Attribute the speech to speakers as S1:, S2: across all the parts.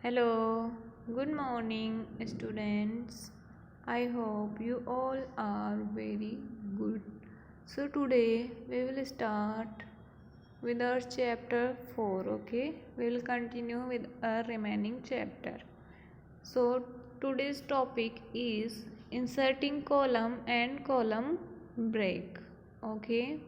S1: Hello, good morning, students. I hope you all are very good. So, today we will start with our chapter 4. Okay, we will continue with our remaining chapter. So, today's topic is inserting column and column break. Okay.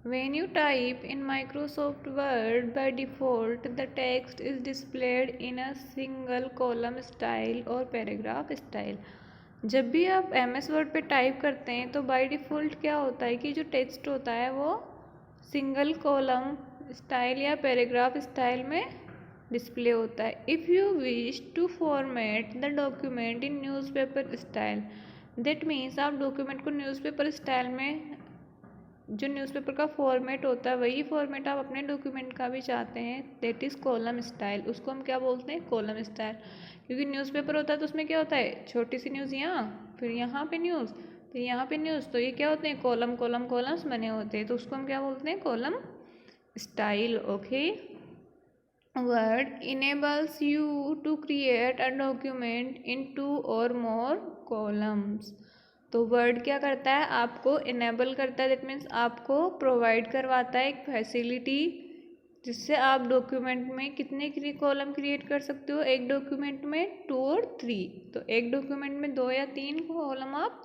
S1: When you type in Microsoft Word, by default, the text is displayed in a single column style और paragraph style. जब भी आप MS Word पे type करते हैं तो by default क्या होता है कि जो टेक्स्ट होता है वो सिंगल कॉलम स्टाइल या पैराग्राफ स्टाइल में डिस्प्ले होता है। If you wish to format the document in newspaper style, that means आप डॉक्यूमेंट को न्यूज़पेपर स्टाइल में जो न्यूज़पेपर का फॉर्मेट होता है वही फॉर्मेट आप अपने डॉक्यूमेंट का भी चाहते हैं, दैट इज़ कॉलम स्टाइल। उसको हम क्या बोलते हैं? Column style. क्योंकि न्यूज़पेपर होता है तो उसमें क्या होता है, छोटी सी न्यूज़ यहाँ, फिर यहाँ पे न्यूज़, तो यहाँ पे न्यूज़, तो ये क्या होते हैं, कॉलम कॉलम कॉलम्स बने होते हैं, तो उसको हम क्या बोलते हैं? Column style. Okay. Word enables you to create a document in 2 or more columns. तो वर्ड क्या करता है, आपको इनेबल करता है, दैट मीन्स आपको प्रोवाइड करवाता है एक फैसिलिटी जिससे आप डॉक्यूमेंट में कितने कॉलम क्रिएट कर सकते हो। एक डॉक्यूमेंट में 2 और 3, तो एक डॉक्यूमेंट में 2 या 3 कॉलम आप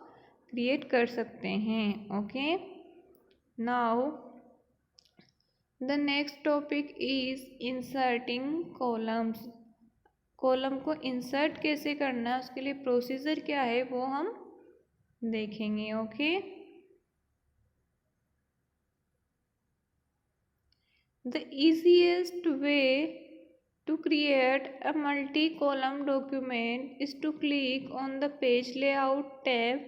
S1: क्रिएट कर सकते हैं। Okay, now the next topic is inserting columns. Column को इंसर्ट कैसे करना है, उसके लिए प्रोसीजर क्या है वो हम देखेंगे। Okay, the easiest way to create a multi-column document is to click on the page layout tab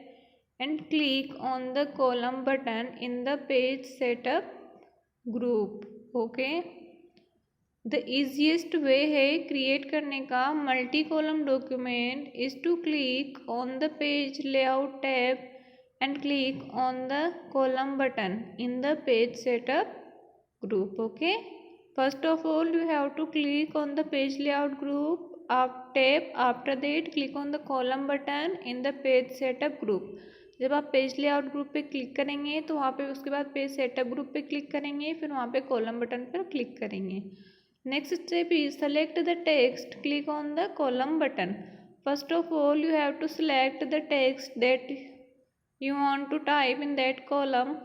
S1: and click on the column button in the page setup group. Okay, the easiest way है create करने का multi column document is to click on the page layout tab and click on the column button in the page setup group. Okay, first of all you have to click on the page layout group tab. After that click on the column button in the page setup group. जब आप page layout group पे click करेंगे तो वहाँ पे उसके बाद page setup group पे क्लिक करेंगे, फिर वहाँ पे कॉलम बटन पर क्लिक करेंगे। Next step is select the text, click on the column button. First of all you have to select the text that you want to type in that column.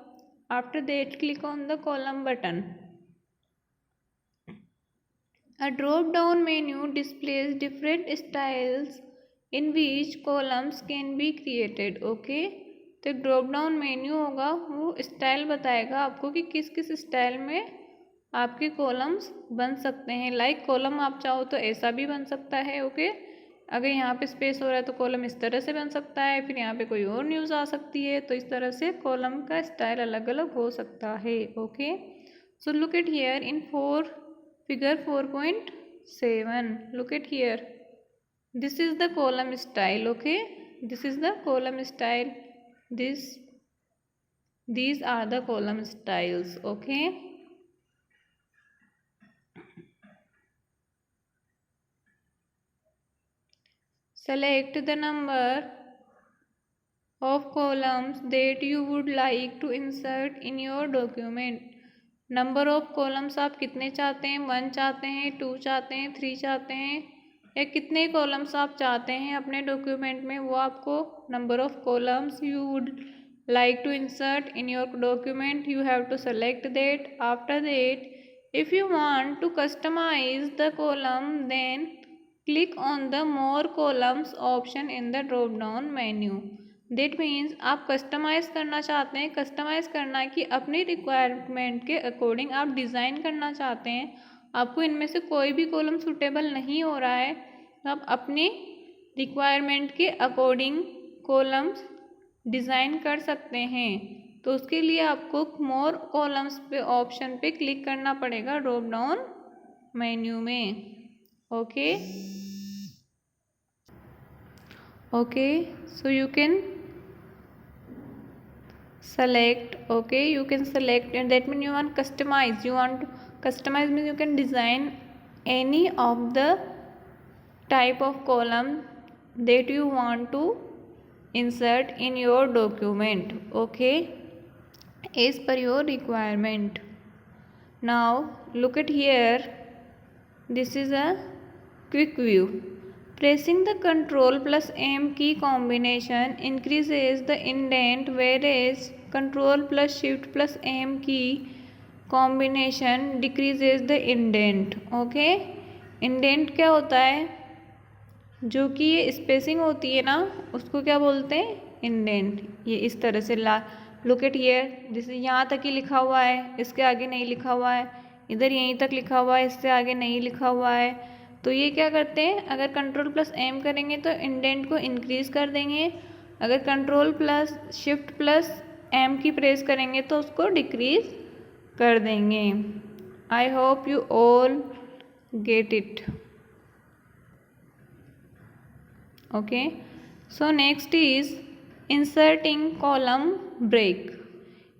S1: After that click on the column button. A drop down menu displays different styles in which columns can be created. Okay, तो drop down menu होगा, वो style बताएगा आपको कि किस किस style में आपके कॉलम्स बन सकते हैं। लाइक कॉलम आप चाहो तो ऐसा भी बन सकता है। ओके, अगर यहाँ पे स्पेस हो रहा है तो कॉलम इस तरह से बन सकता है, फिर यहाँ पे कोई और न्यूज़ आ सकती है, तो इस तरह से कॉलम का स्टाइल अलग अलग हो सकता है। Okay, so look at here in figure 4.7. look at here, this is the column style. Okay, this is the column style, these are the column styles. Okay, select the number of columns that you would like to insert in your document. Number of columns आप कितने चाहते हैं, 1 चाहते हैं, 2 चाहते हैं, 3 चाहते हैं, या कितने कॉलम्स आप चाहते हैं अपने डॉक्यूमेंट में, वो आपको number of columns you would like to insert in your document, you have to select that. After that if you want to customize the column then click on the more columns option in the drop down menu. That means आप customize करना चाहते हैं, customise करना कि अपनी requirement के according आप design करना चाहते हैं, आपको इनमें से कोई भी कॉलम सूटेबल नहीं हो रहा है, तो आप अपनी रिक्वायरमेंट के अकॉर्डिंग कॉलम्स डिज़ाइन कर सकते हैं। तो उसके लिए आपको मोर कॉलम्स पे ऑप्शन पे क्लिक करना पड़ेगा ड्रॉप डाउन मेन्यू में। Okay, okay, so you can select. Okay, you can select, and that means you want customize, you want to customize means you can design any of the type of column that you want to insert in your document, okay, as per your requirement. Now look at here, this is a quick view. Pressing the Ctrl plus M key combination increases the indent, whereas Ctrl plus Shift plus M key combination decreases the indent. Okay, indent क्या होता है? जो कि ये spacing होती है ना, उसको क्या बोलते हैं? इंडेंट। ये इस तरह से लुक एट हियर, जैसे यहाँ तक ही लिखा हुआ है, इसके आगे नहीं लिखा हुआ है, इधर यहीं तक लिखा हुआ है, इससे आगे नहीं लिखा हुआ है। तो ये क्या करते हैं, अगर कंट्रोल प्लस एम करेंगे तो इंडेंट को इंक्रीज कर देंगे, अगर control plus shift plus M key press करेंगे तो उसको डिक्रीज कर देंगे। I hope you all get it. Okay, so next is inserting column break.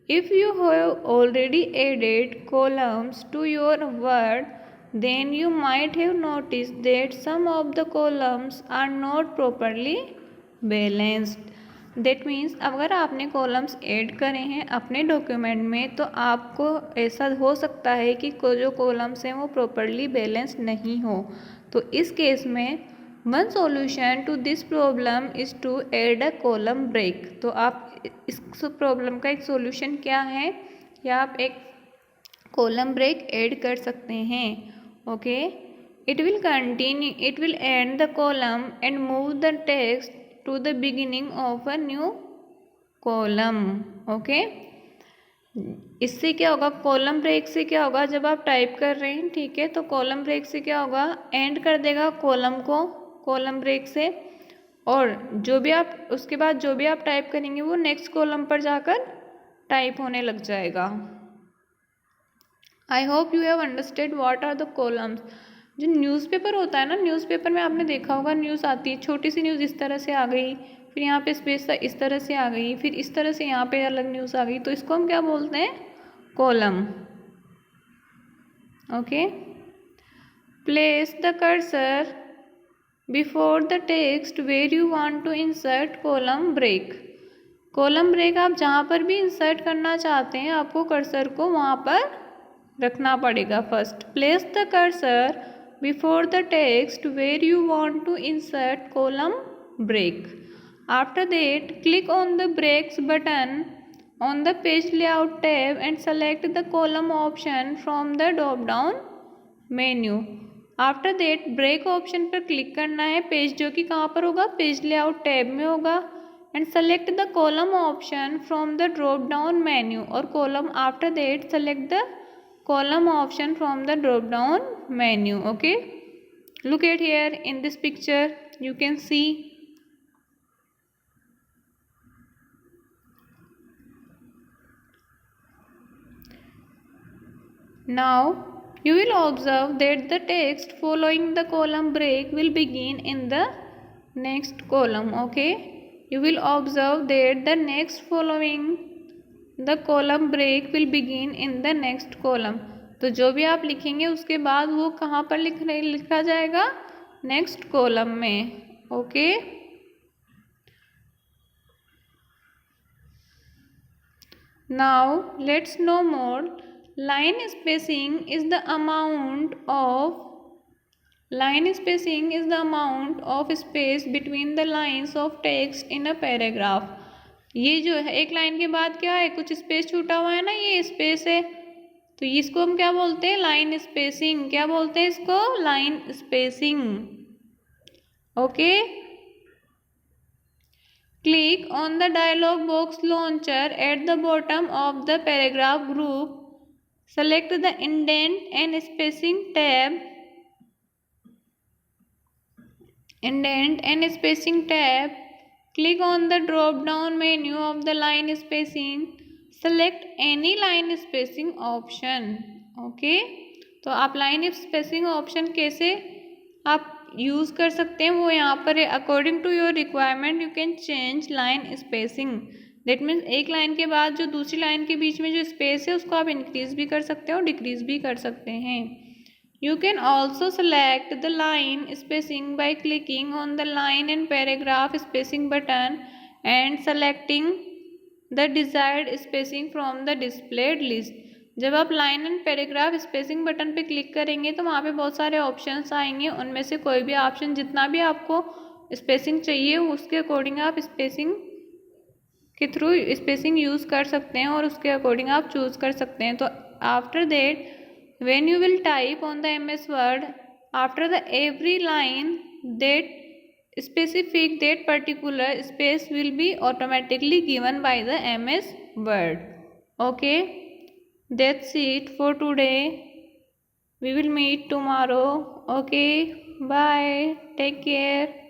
S1: If you have already added columns to your Word, then you might have noticed that some of the columns are not properly balanced. That means अगर आपने columns add करे हैं अपने document में तो आपको ऐसा हो सकता है कि जो columns हैं वो properly balanced नहीं हो। तो इस केस में one solution to this problem is to add a column break. तो आप इस प्रॉब्लम का एक सॉल्यूशन क्या है, या आप एक कॉलम ब्रेक ऐड कर सकते हैं। Okay, it will end the column and move the text to the beginning of a new column. Okay, इससे क्या होगा, कॉलम ब्रेक से क्या होगा, जब आप टाइप कर रहे हैं, ठीक है, तो कॉलम ब्रेक से क्या होगा, एंड कर देगा कॉलम को कॉलम ब्रेक से, और जो भी आप उसके बाद जो भी आप टाइप करेंगे वो नेक्स्ट कॉलम पर जाकर टाइप होने लग जाएगा। I hope you have understand what are the columns. जो न्यूज़पेपर होता है ना, न्यूज़पेपर में आपने देखा होगा, न्यूज़ आती है, छोटी सी न्यूज़ इस तरह से आ गई, फिर यहाँ पे स्पेस था, इस तरह से आ गई, फिर इस तरह से यहाँ पे अलग न्यूज़ आ गई, तो इसको हम क्या बोलते हैं, column. Okay, place the cursor before the text where you want to insert column break. Column break आप जहाँ पर भी इंसर्ट करना चाहते हैं आपको कर्सर को वहाँ पर रखना पड़ेगा। First, place the cursor before the text where you want to insert column break. After that click on the breaks button on the page layout tab and select the column option from the drop down menu. After that break option पर click करना है, page जो कि कहाँ पर होगा, page layout tab में होगा, and select the column option from the drop down menu, और column after that select the column option from the drop down menu. Okay, look at here in this picture you can see now. You will observe that the text following the column break will begin in the next column. Okay, you will observe that the next following the column break will begin in the next column. तो जो भी आप लिखेंगे उसके बाद वो कहाँ पर लिखा जाएगा, नेक्स्ट कॉलम में। Okay, now let's no more. Line spacing is the amount of space between the lines of text in a paragraph. ये जो है एक लाइन के बाद क्या है, कुछ स्पेस छूटा हुआ है ना, ये स्पेस है, तो इसको हम क्या बोलते हैं, लाइन स्पेसिंग। क्या बोलते हैं इसको, line spacing. Okay, click on the dialog box launcher at the bottom of the paragraph group. Select the indent and spacing tab. Click on the drop down menu of the line spacing. Select any line spacing option. Okay, तो आप line spacing option कैसे आप use कर सकते हैं वो यहाँ पर है। According to your requirement you can change line spacing. That means एक लाइन के बाद जो दूसरी लाइन के बीच में जो स्पेस है उसको आप इंक्रीज भी कर सकते हैं और डिक्रीज भी कर सकते हैं। You can also select the line spacing by clicking on the line and paragraph spacing button and selecting the desired spacing from the displayed list. जब आप line and paragraph spacing button पे click करेंगे तो वहाँ पे बहुत सारे options आएंगे, उनमें से कोई भी ऑप्शन जितना भी आपको स्पेसिंग चाहिए उसके अकॉर्डिंग आप स्पेसिंग के थ्रू स्पेसिंग यूज़ कर सकते हैं और उसके अकॉर्डिंग आप चूज़ कर सकते हैं. तो after that when you will type on the MS Word, after the every line that specific that particular space will be automatically given by the MS Word. Okay, that's it for today. We will meet tomorrow. Okay, bye, take care.